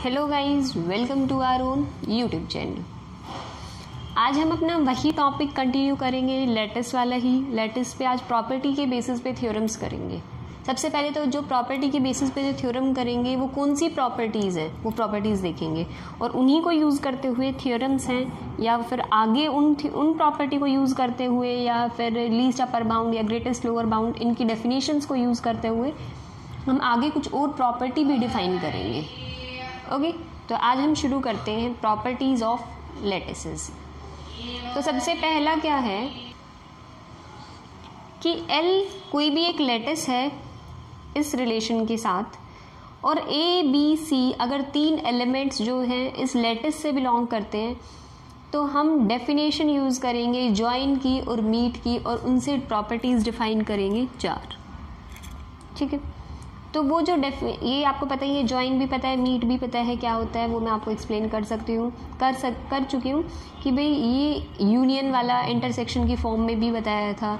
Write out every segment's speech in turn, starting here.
Hello guys, welcome to our own YouTube channel. आज हम अपना वही टॉपिक कंटिन्यू करेंगे, लैटिस वाला ही। लैटिस पे आज प्रॉपर्टी के बेसिस पे थ्योरम्स करेंगे। सबसे पहले तो जो प्रॉपर्टी के बेसिस पे जो थ्योरम करेंगे वो कौन सी प्रॉपर्टीज़ हैं, वो प्रॉपर्टीज़ देखेंगे और उन्हीं को यूज़ करते हुए थ्योरम्स हैं या फिर आगे उन प्रॉपर्टी को यूज़ करते हुए या फिर लीस्ट अपर बाउंड या ग्रेटेस्ट लोअर बाउंड, इनकी डेफिनेशंस को यूज़ करते हुए हम आगे कुछ और प्रॉपर्टी भी डिफाइन करेंगे। ओके, तो आज हम शुरू करते हैं प्रॉपर्टीज ऑफ लैटिसेस। तो सबसे पहला क्या है कि L कोई भी एक लैटिस है इस रिलेशन के साथ और A, B, C अगर तीन एलिमेंट्स जो हैं इस लैटिस से बिलोंग करते हैं तो हम डेफिनेशन यूज़ करेंगे जॉइन की और मीट की और उनसे प्रॉपर्टीज़ डिफाइन करेंगे 4। ठीक है, तो वो जो ये आपको पता ही है, जॉइन भी पता है, मीट भी पता है क्या होता है, वो मैं आपको एक्सप्लेन कर सकती हूँ, कर चुकी हूँ कि भाई ये यूनियन वाला इंटरसेक्शन की फॉर्म में भी बताया था।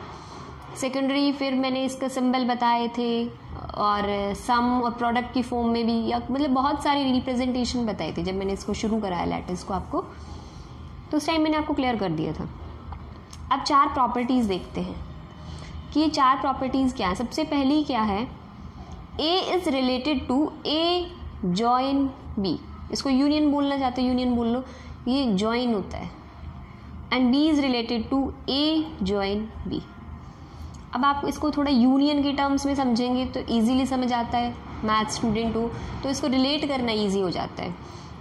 सेकेंडरी फिर मैंने इसका सिंबल बताए थे और सम और प्रोडक्ट की फॉर्म में भी, या मतलब बहुत सारी रिप्रेजेंटेशन बताए थे जब मैंने इसको शुरू कराया लैटिस को आपको, तो उस टाइम मैंने आपको क्लियर कर दिया था। अब 4 प्रॉपर्टीज़ देखते हैं कि ये 4 प्रॉपर्टीज़ क्या है। सबसे पहली क्या है, A is related to A join B। इसको यूनियन बोलना चाहते हो यूनियन बोल लो, ये जॉइन होता है। And B is related to A join B। अब आप इसको थोड़ा यूनियन के टर्म्स में समझेंगे तो इजीली समझ आता है, मैथ स्टूडेंट हो तो इसको रिलेट करना इजी हो जाता है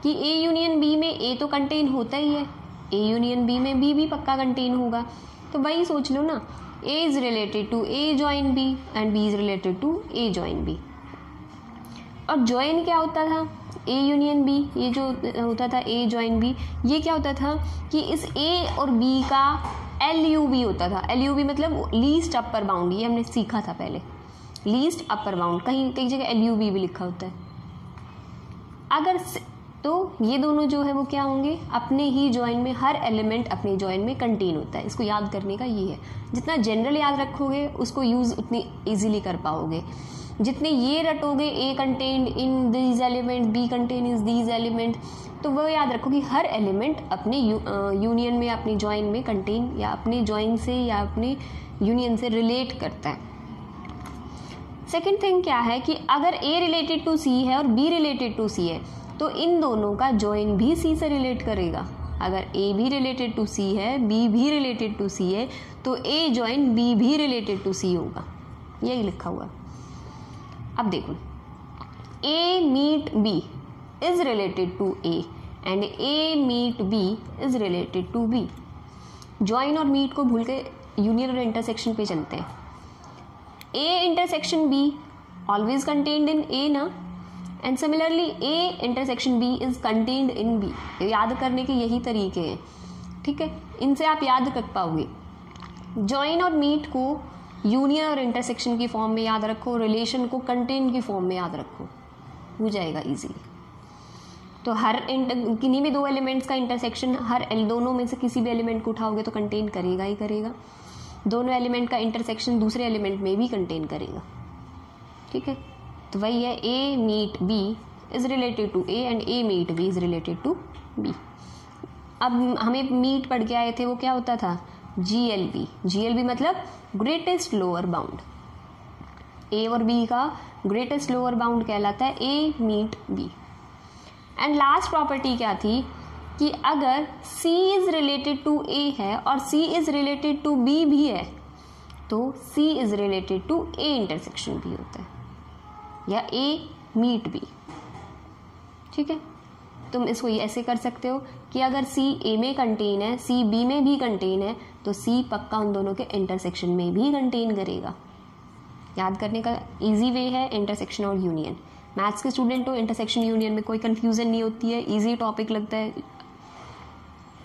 कि A यूनियन B में A तो कंटेन होता ही है, A यूनियन B में B भी पक्का कंटेन होगा। तो वही सोच लो ना, A is related to A join B and B is related to A join B। और join क्या होता था, A union B, ये जो होता था A join B, ये क्या होता था कि इस A और B का LUB होता था। LUB मतलब लीस्ट अपर बाउंड, ये हमने सीखा था पहले, लीस्ट अपर बाउंड। कहीं कई जगह LUB भी लिखा होता है। अगर तो ये दोनों जो है वो क्या होंगे, अपने ही जॉइन में, हर एलिमेंट अपने जॉइन में कंटेन होता है। इसको याद करने का ये है, जितना जनरल याद रखोगे उसको यूज़ उतनी इजीली कर पाओगे। जितने ये रटोगे A contained in these element, B contain in these element, तो वो याद रखो कि हर एलिमेंट अपने यूनियन में, अपने जॉइन में कंटेन या अपने जॉइन से या अपने यूनियन से रिलेट करता है। सेकेंड थिंग क्या है कि अगर A रिलेटेड टू C है और B रिलेटेड टू C है तो इन दोनों का जॉइन भी C से रिलेट करेगा। अगर A भी रिलेटेड टू C है, B भी रिलेटेड टू C है, तो A जॉइन B भी रिलेटेड टू C होगा, यही लिखा हुआ। अब देखो, A meet B is related to A and A meet B is related to B। Join और मीट को भूल के यूनियन और इंटरसेक्शन पे चलते हैं। A intersection B always contained in A ना, and similarly A intersection B is contained in B। याद करने के यही तरीके हैं, ठीक है, इनसे आप याद कर पाओगे। जॉइन और मीट को यूनियन और इंटरसेक्शन की फॉर्म में याद रखो, रिलेशन को कंटेन की फॉर्म में याद रखो, हो जाएगा इजीली। तो हर किन्हीं भी 2 एलिमेंट्स का इंटरसेक्शन, हर दोनों में से किसी भी एलिमेंट को उठाओगे तो कंटेन करेगा ही करेगा। दोनों एलिमेंट का इंटरसेक्शन दूसरे एलिमेंट में भी कंटेन करेगा, ठीक है। तो वही है, A meet B is related to A and A meet B is related to B। अब हमें मीट पढ़ के आए थे, वो क्या होता था, GLB। GLB मतलब ग्रेटेस्ट लोअर बाउंड। A और B का ग्रेटेस्ट लोअर बाउंड कहलाता है A meet B। And last property क्या थी कि अगर C is related to A है और C is related to B भी है तो C is related to A intersection भी होता है या A मीट B, ठीक है। तुम इसको ऐसे कर सकते हो कि अगर C A में कंटेन है, C B में भी कंटेन है, तो C पक्का उन दोनों के इंटरसेक्शन में भी कंटेन करेगा। याद करने का इजी वे है इंटरसेक्शन और यूनियन। मैथ्स के स्टूडेंट हो, इंटरसेक्शन यूनियन में कोई कंफ्यूजन नहीं होती है, इजी टॉपिक लगता है,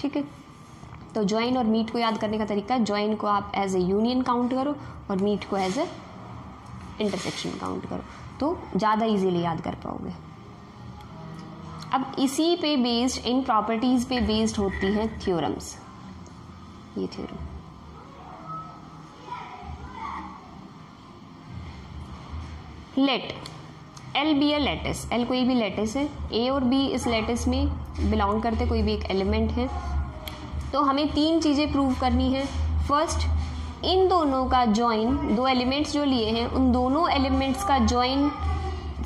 ठीक है। तो जॉइन और मीट को याद करने का तरीका, जॉइन को आप एज ए यूनियन काउंट करो और मीट को एज ए इंटरसेक्शन काउंट करो, तो ज़्यादा इजीली याद कर पाओगे। अब इसी पे बेस्ड, इन प्रॉपर्टीज़ पे बेस्ड होती हैं थ्योरम्स। ये थ्योरम लेट एल बी ए लैटिस, एल कोई भी लैटिस है, ए और बी इस लैटिस में बिलोंग करते कोई भी एक एलिमेंट है। तो हमें 3 चीज़ें प्रूव करनी है। फर्स्ट, इन दोनों का जॉइन, 2 एलिमेंट्स जो लिए हैं उन दोनों एलिमेंट्स का जॉइन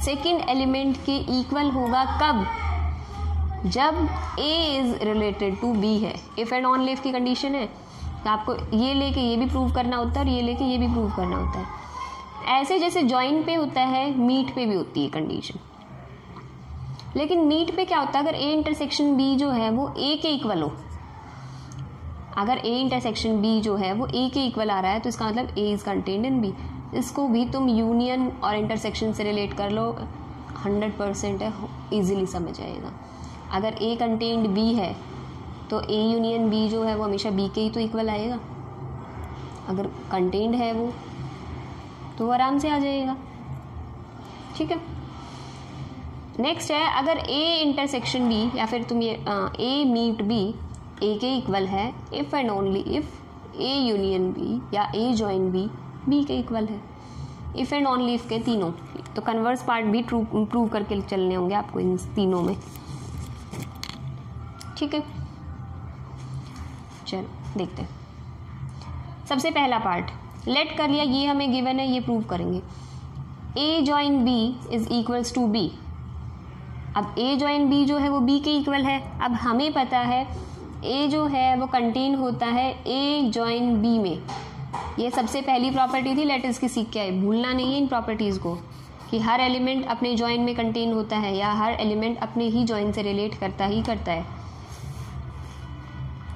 सेकेंड एलिमेंट के इक्वल होगा कब? जब A is related to B है। इफ एंड ऑनली इफ की कंडीशन है, तो आपको ये लेके ये भी प्रूव करना होता है और ये लेके ये भी प्रूव करना होता है। ऐसे जैसे जॉइन पे होता है, मीट पे भी होती है कंडीशन। लेकिन मीट पे क्या होता है, अगर A इंटरसेक्शन B जो है वो A के इक्वल हो, अगर A इंटरसेक्शन B जो है वो A के इक्वल आ रहा है तो इसका मतलब A is contained in B। इसको भी तुम यूनियन और इंटरसेक्शन से रिलेट कर लो, 100% है, इजीली समझ आएगा। अगर A कंटेन्ड B है तो A यूनियन B जो है वो हमेशा B के ही तो इक्वल आएगा। अगर कंटेन्ड है वो तो वो आराम से आ जाएगा। ठीक है। नेक्स्ट है, अगर A इंटरसेक्शन B या फिर तुम ये A मीट B A के इक्वल है, if and only if A union B या A जॉइन B B के इक्वल है। इफ एंड ओनली इफ के तीनों, तो कन्वर्स पार्ट भी प्रूव करके चलने होंगे आपको इन तीनों में। ठीक है, चलो देखते हैं। सबसे पहला पार्ट लेट कर लिया, ये हमें गिवन है, ये प्रूव करेंगे। A join B is equals to B। अब A जॉइन B जो है वो B के इक्वल है। अब हमें पता है A जो है वो कंटेन होता है A जॉइन B में। ये सबसे पहली प्रॉपर्टी थी लैटिस की, सीख के आए, भूलना नहीं है इन प्रॉपर्टीज़ को, कि हर एलिमेंट अपने जॉइन में कंटेन होता है या हर एलिमेंट अपने ही जॉइन से रिलेट करता है।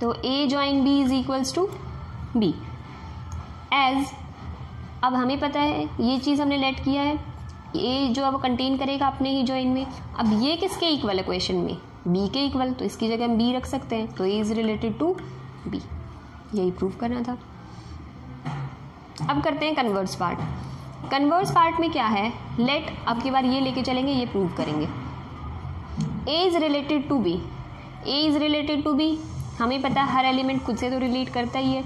तो A join B is equals to B as, अब हमें पता है ये चीज़ हमने लेट किया है, A जो है वो कंटेन करेगा अपने ही जॉइन में। अब ये किसके इक्वल है क्वेश्चन में? B के इक्वल, तो इसकी जगह हम B रख सकते हैं। तो A is related to B, यही प्रूव करना था। अब करते हैं कन्वर्स पार्ट। कन्वर्स पार्ट में क्या है, लेट, अब की बार ये लेके चलेंगे, ये प्रूव करेंगे। A is related to B, A is related to B, हमें पता है हर एलिमेंट खुद से तो रिलेट करता ही है।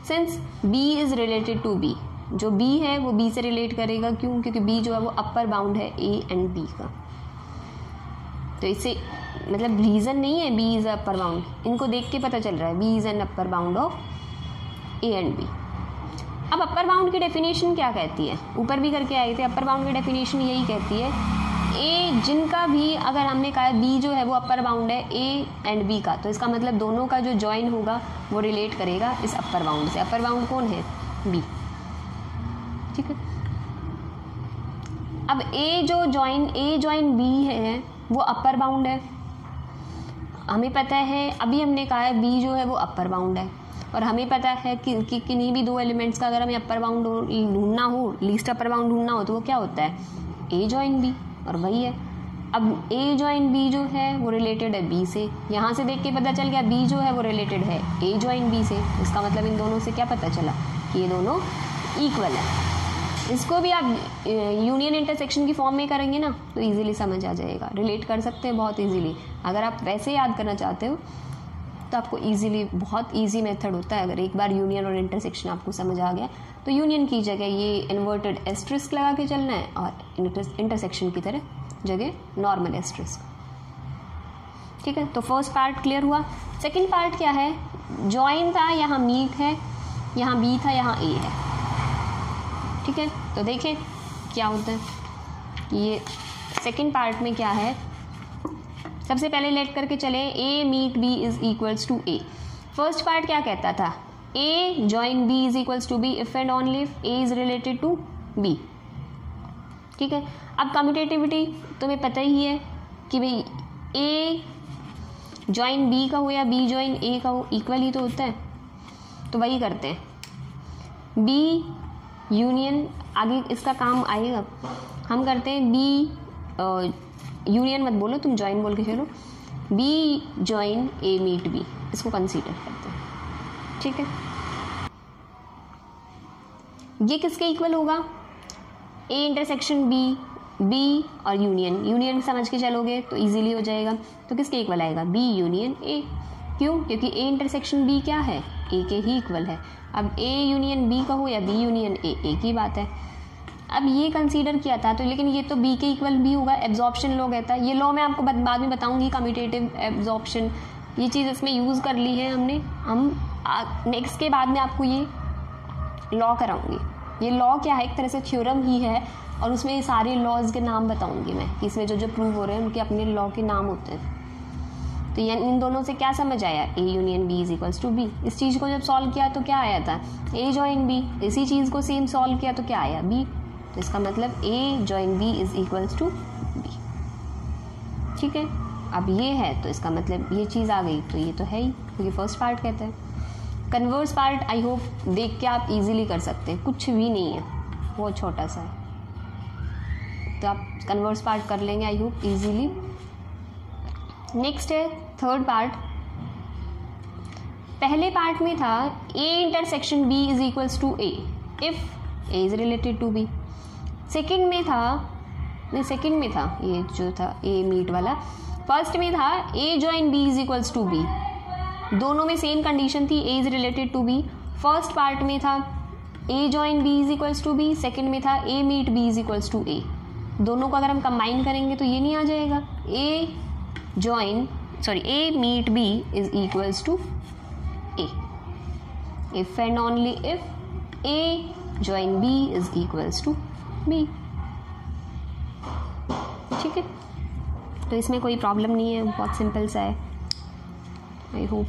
Since B is related to B, जो B है वो B से रिलेट करेगा, क्यों? क्योंकि B जो है वो अपर बाउंड है A एंड B का। तो इससे मतलब रीज़न नहीं है B इज अपर बाउंड, इनको देख के पता चल रहा है B is an upper bound of A and B। अब अपर बाउंड की डेफिनेशन क्या कहती है? ऊपर भी करके आए थे, अपर बाउंड की डेफिनेशन यही कहती है, A जिनका भी, अगर हमने कहा B जो है वो अपर बाउंड है A एंड B का, तो इसका मतलब दोनों का जो जॉइन होगा वो रिलेट करेगा इस अपर बाउंड से। अपर बाउंड कौन है? B। ठीक है। अब A जॉइन B है वो अपर बाउंड है, हमें पता है, अभी हमने कहा है B जो है वो अपर बाउंड है, और हमें पता है कि किन्हीं भी 2 एलिमेंट्स का अगर हमें अपर बाउंड ढूंढना हो, लीस्ट अपर बाउंड ढूंढना हो, तो वो क्या होता है? A जॉइन B, और वही है। अब A जॉइन B जो है वो रिलेटेड है B से, यहाँ से देख के पता चल गया B जो है वो रिलेटेड है A जॉइन B से। इसका मतलब इन दोनों से क्या पता चला कि ये दोनों इक्वल है। इसको भी आप यूनियन इंटरसेक्शन की फॉर्म में करेंगे ना तो इजीली समझ आ जाएगा, रिलेट कर सकते हैं बहुत इजीली। अगर आप वैसे याद करना चाहते हो तो आपको इजीली, बहुत इजी मेथड होता है। अगर एक बार यूनियन और इंटरसेक्शन आपको समझ आ गया तो यूनियन की जगह ये इन्वर्टेड एस्ट्रिस्क लगा के चलना है, और इंटरसेक्शन की तरह जगह नॉर्मल एस्ट्रिस्क। ठीक है, तो फर्स्ट पार्ट क्लियर हुआ। सेकंड पार्ट क्या है? जॉइन था, यहाँ मीट है, यहाँ B था, यहाँ A है। ठीक है, तो देखें क्या होता है। ये सेकंड पार्ट में क्या है, सबसे पहले लेट करके चले, A meet B is equals to A। First part क्या कहता था? A join B is equals to B if and only if A is related to B। ठीक है, अब कम्यूटेटिविटी तुम्हें पता ही है कि भाई A जॉइन B का हो या B जॉइन A का हो, इक्वल ही तो होता है। तो वही करते हैं, B यूनियन, आगे इसका काम आएगा। हम करते हैं B यूनियन मत बोलो, तुम जॉइन बोल के चलो, B join A meet B, इसको कंसीडर करते हैं। ठीक है, ये किसके इक्वल होगा? A इंटरसेक्शन B और यूनियन समझ के चलोगे तो इजीली हो जाएगा। तो किसके इक्वल आएगा? B union A। क्यों? क्योंकि A इंटरसेक्शन B क्या है? A के ही इक्वल है। अब A यूनियन B का हो या B यूनियन A, एक ही बात है। अब ये कंसीडर किया था, तो लेकिन ये तो बी के इक्वल बी होगा, एब्जॉर्प्शन लॉ कहता है। ये लॉ मैं आपको बाद में बताऊंगी, कम्यूटेटिव एब्जॉर्प्शन, ये चीज़ इसमें यूज़ कर ली है हमने। हम नेक्स्ट के बाद में आपको ये लॉ कराऊंगी। ये लॉ क्या है, एक तरह से थ्योरम ही है, और उसमें सारे लॉज के नाम बताऊंगी मैं, कि इसमें जो जो प्रूव हो रहे हैं उनके अपने लॉ के नाम होते हैं। तो ये इन दोनों से क्या समझ आया, A union B is equals to B. इस चीज़ को जब सॉल्व किया तो क्या आया था, ए जॉइन बी। इसी चीज़ को सेम सॉल्व किया तो क्या आया, बी। तो इसका मतलब A join B is equals to B. ठीक है, अब ये है तो इसका मतलब ये चीज़ आ गई, तो ये तो है ही, तो ये फर्स्ट पार्ट कहते हैं। कन्वर्स पार्ट आई होप देख के आप इजीली कर सकते हैं, कुछ भी नहीं है, बहुत छोटा सा है, तो आप कन्वर्स पार्ट कर लेंगे आई होप इजीली। नेक्स्ट है थर्ड पार्ट। पहले पार्ट में था A intersection B is equals to A if A is related to B. Second में था ये जो था ए मीट वाला। फर्स्ट में था A join B is equals to B, दोनों में सेम कंडीशन थी, A is related to B. First part में था A join B is equals to B, second में था A meet B is equals to A. दोनों को अगर हम कंबाइन करेंगे तो ये नहीं आ जाएगा, A meet B is equals to A if and only if A join B is equals to B. ठीक है, तो इसमें कोई प्रॉब्लम नहीं है, बहुत सिंपल सा है आई होप।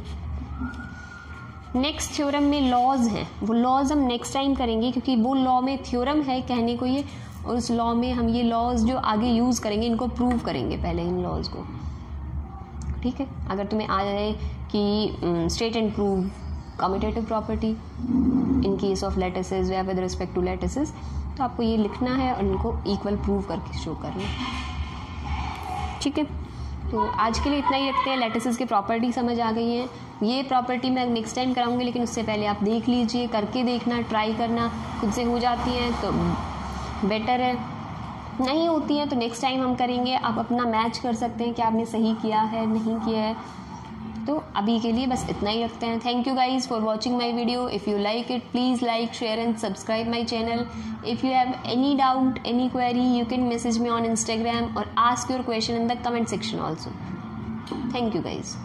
नेक्स्ट थ्योरम में लॉज हैं, वो लॉज हम नेक्स्ट टाइम करेंगे, क्योंकि वो लॉ में थ्योरम है कहने को ये, और उस लॉ में हम ये लॉज जो आगे यूज़ करेंगे इनको प्रूव करेंगे पहले, इन लॉज को। ठीक है, अगर तुम्हें आ जाए कि state and prove commutative property in case of lattices या विद रिस्पेक्ट टू लैटिसेस, तो आपको ये लिखना है और इनको इक्वल प्रूव करके शो करना है। ठीक है, तो आज के लिए इतना ही रखते हैं। लैटिसेस की प्रॉपर्टी समझ आ गई है, ये प्रॉपर्टी मैं नेक्स्ट टाइम कराऊंगी, लेकिन उससे पहले आप देख लीजिए, करके देखना, ट्राई करना, खुद से हो जाती हैं तो बेटर है, नहीं होती हैं तो नेक्स्ट टाइम हम करेंगे। आप अपना मैच कर सकते हैं कि आपने सही किया है नहीं किया है। तो अभी के लिए बस इतना ही रखते हैं। Thank you guys for watching my video. If you like it please like, share and subscribe my channel. If you have any doubt, any query, you can message me on Instagram or ask your question in the comment section also. Thank you guys.